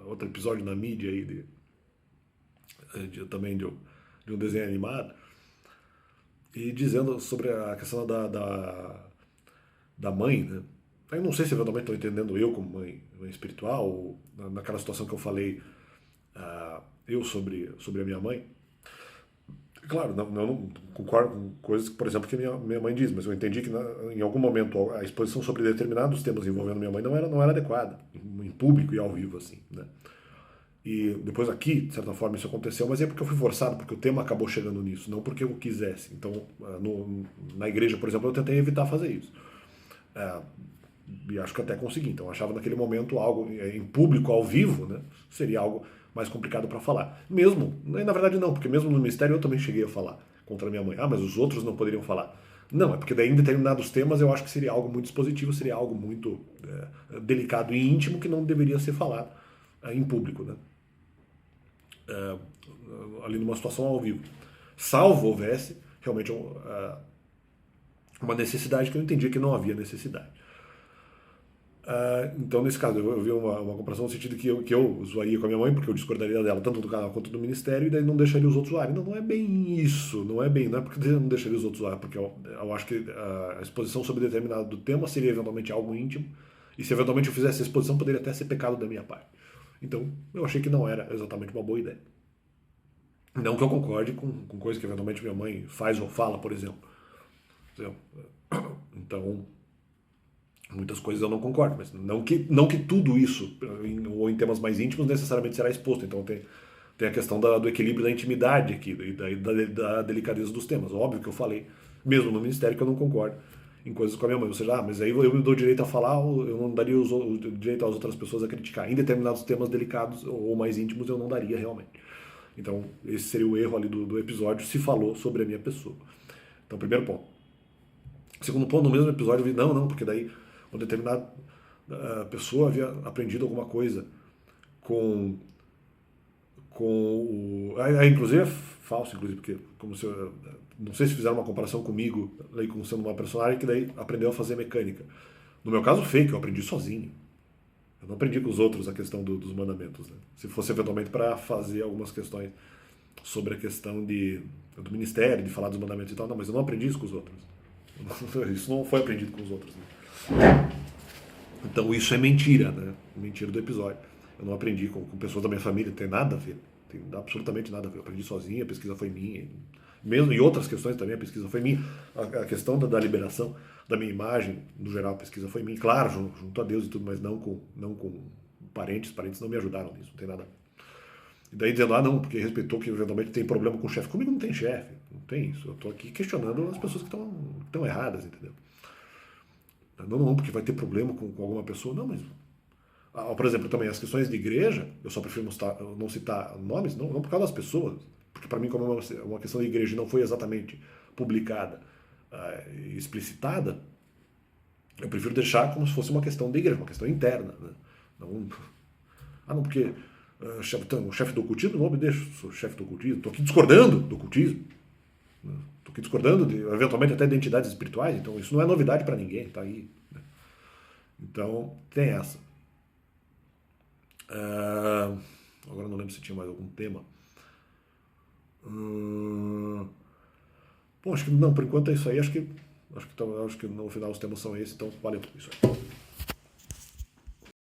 outro episódio na mídia aí também de um desenho animado, e dizendo sobre a questão da mãe, né? Eu não sei se eventualmente estão entendendo eu como mãe espiritual, ou naquela situação que eu falei, eu sobre a minha mãe. Claro, eu não concordo com coisas, por exemplo, que minha mãe diz, mas eu entendi que em algum momento a exposição sobre determinados temas envolvendo minha mãe não era adequada, em público e ao vivo, assim, né? E depois aqui, de certa forma, isso aconteceu, mas é porque eu fui forçado, porque o tema acabou chegando nisso, não porque eu quisesse. Então, na igreja, por exemplo, eu tentei evitar fazer isso. Ah, e acho que até consegui. Então, eu achava naquele momento algo em público, ao vivo, né? Seria algo mais complicado para falar. Mesmo, na verdade não, porque mesmo no ministério eu também cheguei a falar contra a minha mãe. Ah, mas os outros não poderiam falar. Não, é porque daí em determinados temas eu acho que seria algo muito expositivo, seria algo muito delicado e íntimo que não deveria ser falado em público, né? É, ali numa situação ao vivo. Salvo houvesse realmente uma necessidade que eu entendia que não havia necessidade. Então, nesse caso, eu vi uma comparação no sentido que eu zoaria com a minha mãe, porque eu discordaria dela, tanto do canal quanto do ministério, e daí não deixaria os outros zoarem. Não, não é bem isso, não é porque eu não deixaria os outros zoarem, porque eu acho que a exposição sobre determinado tema seria eventualmente algo íntimo, e se eventualmente eu fizesse a exposição, poderia até ser pecado da minha parte. Então, eu achei que não era exatamente uma boa ideia. Não que eu concorde com coisas que eventualmente minha mãe faz ou fala, por exemplo. Então, muitas coisas eu não concordo, mas não que tudo isso, ou em temas mais íntimos, necessariamente será exposto. Então tem a questão do equilíbrio da intimidade aqui, da delicadeza dos temas. Óbvio que eu falei, mesmo no ministério, que eu não concordo em coisas com a minha mãe. Ou seja, mas aí eu me dou direito a falar, ou eu não daria o direito às outras pessoas a criticar. Em determinados temas delicados ou mais íntimos, eu não daria realmente. Então, esse seria o erro ali do episódio, se falou sobre a minha pessoa. Então, primeiro ponto. Segundo ponto, no mesmo episódio, eu vi, não, porque daí uma determinada pessoa havia aprendido alguma coisa com, inclusive é falso, inclusive, porque como se eu, não sei se fizeram uma comparação comigo, aí como sendo uma personagem que daí aprendeu a fazer mecânica. No meu caso, fake, eu aprendi sozinho. Eu não aprendi com os outros a questão dos mandamentos. Né? Se fosse eventualmente para fazer algumas questões sobre a questão do ministério, de falar dos mandamentos e tal, não, mas eu não aprendi isso com os outros. Isso não foi aprendido com os outros. Né? Então isso é mentira, né? Mentira do episódio. Eu não aprendi com pessoas da minha família, não tem nada a ver. Tem absolutamente nada a ver. Eu aprendi sozinho, a pesquisa foi minha. Mesmo em outras questões também a pesquisa foi minha. A questão da liberação da minha imagem, no geral, a pesquisa foi minha. Claro, junto a Deus e tudo, mas não com parentes. Parentes não me ajudaram nisso, não tem nada a ver. E daí dizendo, não, porque respeitou que eventualmente tem problema com o chefe. Comigo não tem chefe, não tem isso. Eu estou aqui questionando as pessoas que estão erradas, entendeu? Não, porque vai ter problema com alguma pessoa. Não, mas. Por exemplo, também as questões de igreja, eu só prefiro não citar nomes, não por causa das pessoas. Porque para mim, como é uma questão de igreja não foi exatamente publicada e explicitada, eu prefiro deixar como se fosse uma questão de igreja, uma questão interna. Né? Não, porque o chefe do ocultismo, não me deixa, sou chefe do ocultismo, estou aqui discordando do ocultismo. Estou aqui discordando, eventualmente, até de entidades espirituais, então isso não é novidade para ninguém, está aí. Né? Então, tem essa. Agora não lembro se tinha mais algum tema. Bom, acho que não, por enquanto é isso aí. Acho que no final os temas são esses, então valeu. Isso aí.